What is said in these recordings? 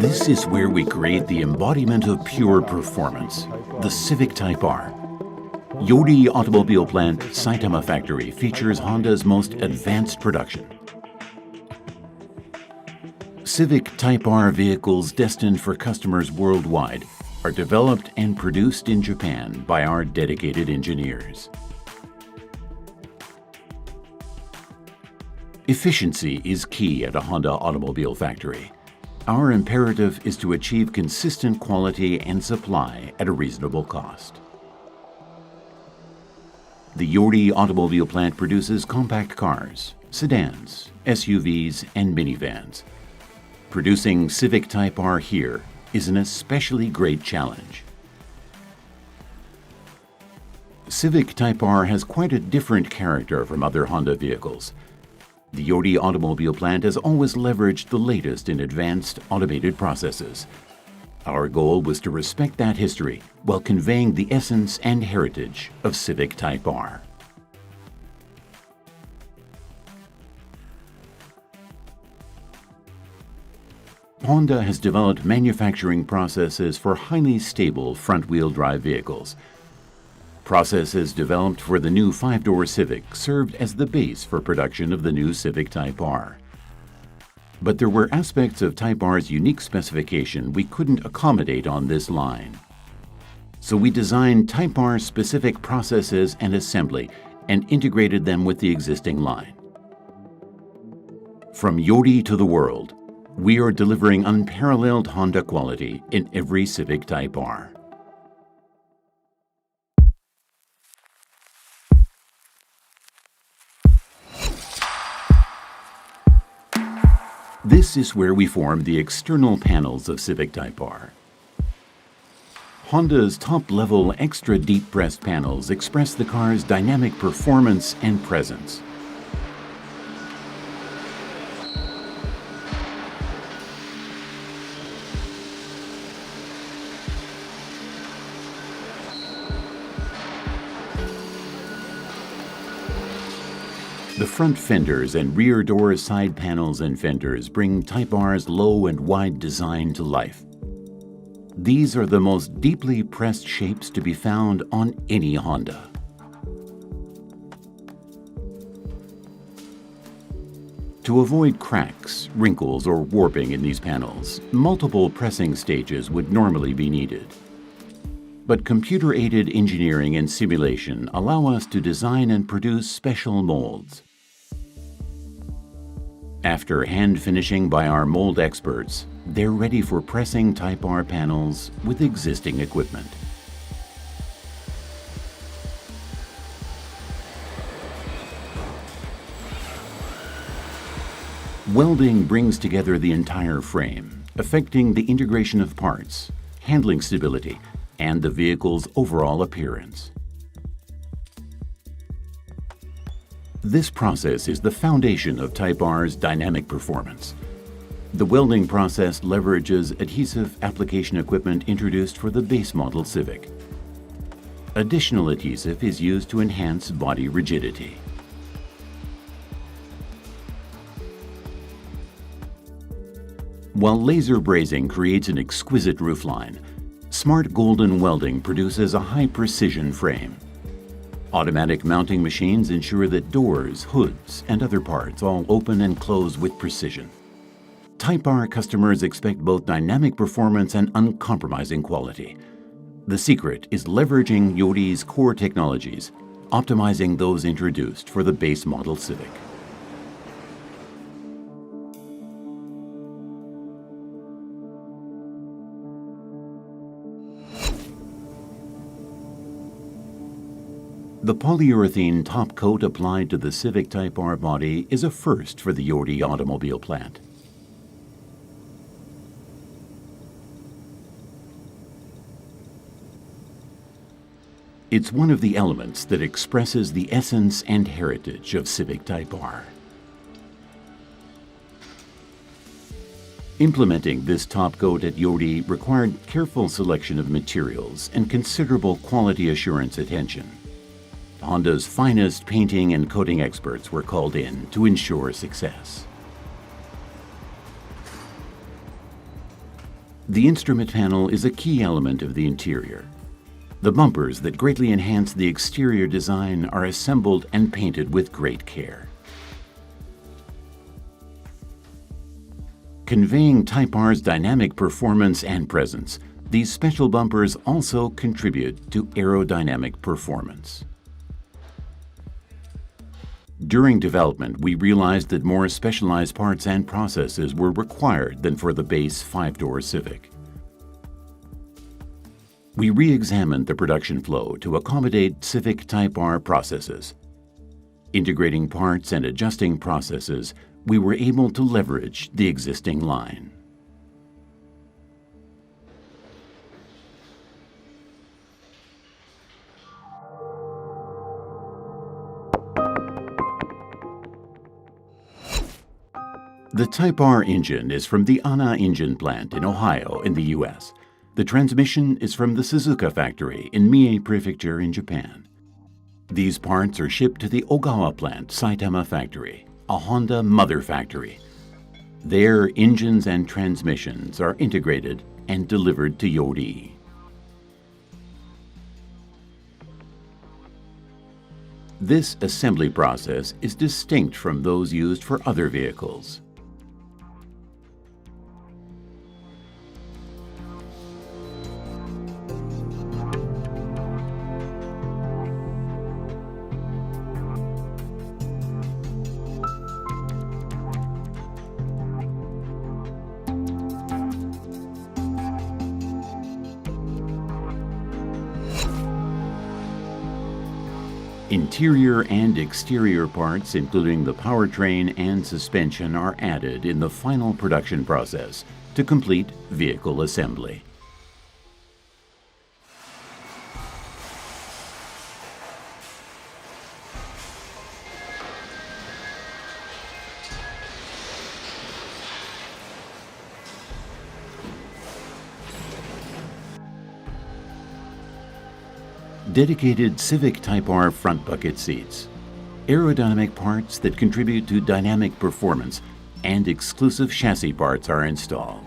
This is where we create the embodiment of pure performance, the Civic Type R. Yodi Automobile Plant, Saitama Factory features Honda's most advanced production. Civic Type R vehicles destined for customers worldwide are developed and produced in Japan by our dedicated engineers. Efficiency is key at a Honda automobile factory. Our imperative is to achieve consistent quality and supply at a reasonable cost. The Yodi Automobile Plant produces compact cars, sedans, SUVs, and minivans. Producing Civic Type R here is an especially great challenge. Civic Type R has quite a different character from other Honda vehicles. The Yodi Automobile Plant has always leveraged the latest in advanced automated processes. Our goal was to respect that history while conveying the essence and heritage of Civic Type R. Honda has developed manufacturing processes for highly stable front-wheel drive vehicles. Processes developed for the new 5-door Civic served as the base for production of the new Civic Type R. But there were aspects of Type R's unique specification we couldn't accommodate on this line. So we designed Type R specific processes and assembly and integrated them with the existing line. From Yodi to the world, we are delivering unparalleled Honda quality in every Civic Type R. This is where we form the external panels of Civic Type R. Honda's top-level extra deep-pressed panels express the car's dynamic performance and presence. The front fenders and rear door side panels and fenders bring Type R's low and wide design to life. These are the most deeply pressed shapes to be found on any Honda. To avoid cracks, wrinkles, or warping in these panels, multiple pressing stages would normally be needed. But computer-aided engineering and simulation allow us to design and produce special molds. After hand finishing by our mold experts, they're ready for pressing Type R panels with existing equipment. Welding brings together the entire frame, affecting the integration of parts, handling stability, and the vehicle's overall appearance. This process is the foundation of Type R's dynamic performance. The welding process leverages adhesive application equipment introduced for the base model Civic. Additional adhesive is used to enhance body rigidity. While laser brazing creates an exquisite roofline, smart golden welding produces a high-precision frame. Automatic mounting machines ensure that doors, hoods, and other parts all open and close with precision. Type R customers expect both dynamic performance and uncompromising quality. The secret is leveraging Yodi's core technologies, optimizing those introduced for the base model Civic. The polyurethane top coat applied to the Civic Type R body is a first for the Yodi Automobile Plant. It's one of the elements that expresses the essence and heritage of Civic Type R. Implementing this top coat at Yodi required careful selection of materials and considerable quality assurance attention. Honda's finest painting and coating experts were called in to ensure success. The instrument panel is a key element of the interior. The bumpers that greatly enhance the exterior design are assembled and painted with great care. Conveying Type R's dynamic performance and presence, these special bumpers also contribute to aerodynamic performance. During development, we realized that more specialized parts and processes were required than for the base 5-door Civic. We re-examined the production flow to accommodate Civic Type R processes. Integrating parts and adjusting processes, we were able to leverage the existing line. The Type R engine is from the Anna engine plant in Ohio in the U.S. The transmission is from the Suzuka factory in Mie Prefecture in Japan. These parts are shipped to the Ogawa plant Saitama factory, a Honda mother factory. There, engines and transmissions are integrated and delivered to Yori. This assembly process is distinct from those used for other vehicles. Interior and exterior parts, including the powertrain and suspension, are added in the final production process to complete vehicle assembly. Dedicated Civic Type R front bucket seats, aerodynamic parts that contribute to dynamic performance, and exclusive chassis parts are installed.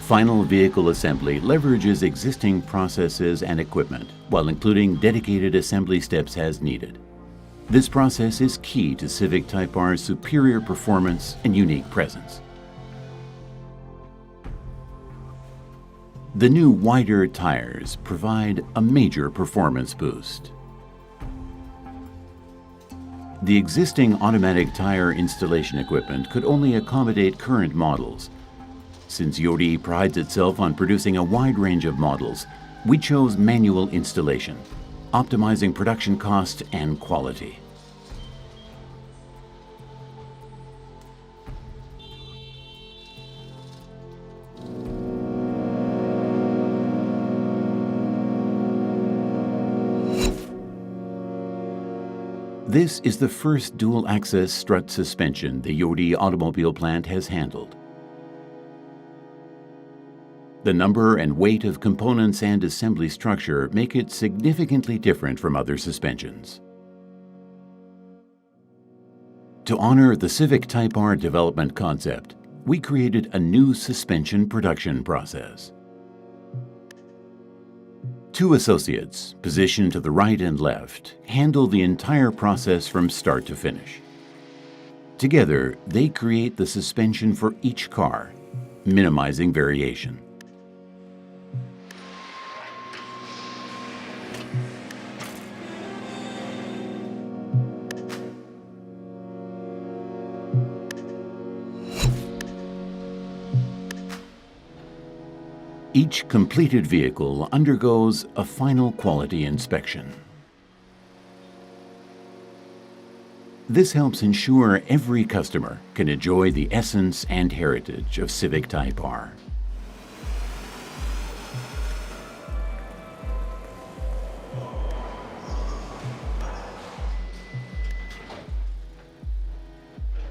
Final vehicle assembly leverages existing processes and equipment while including dedicated assembly steps as needed. This process is key to Civic Type R's superior performance and unique presence. The new wider tires provide a major performance boost. The existing automatic tire installation equipment could only accommodate current models. Since Yori prides itself on producing a wide range of models, we chose manual installation, optimizing production cost and quality. This is the first dual-axis strut suspension the Yori automobile plant has handled. The number and weight of components and assembly structure make it significantly different from other suspensions. To honor the Civic Type R development concept, we created a new suspension production process. Two associates, positioned to the right and left, handle the entire process from start to finish. Together, they create the suspension for each car, minimizing variation. Each completed vehicle undergoes a final quality inspection. This helps ensure every customer can enjoy the essence and heritage of Civic Type R.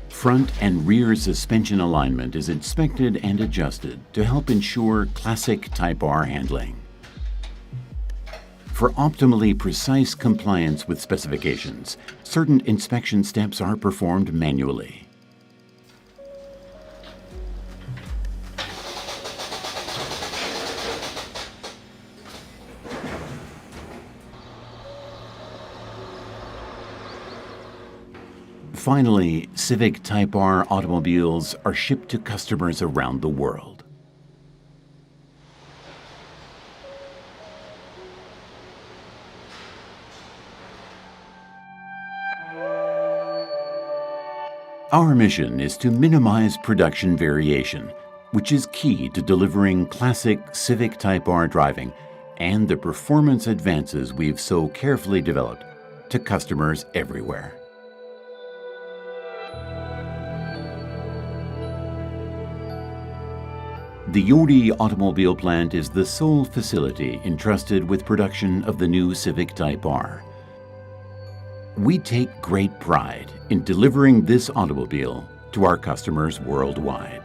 Front and rear suspension alignment is inspected and adjusted to help ensure classic Type R handling. For optimally precise compliance with specifications, certain inspection steps are performed manually. Finally, Civic Type R automobiles are shipped to customers around the world. Our mission is to minimize production variation, which is key to delivering classic Civic Type R driving and the performance advances we've so carefully developed to customers everywhere. The Yordi Automobile Plant is the sole facility entrusted with production of the new Civic Type R. We take great pride in delivering this automobile to our customers worldwide.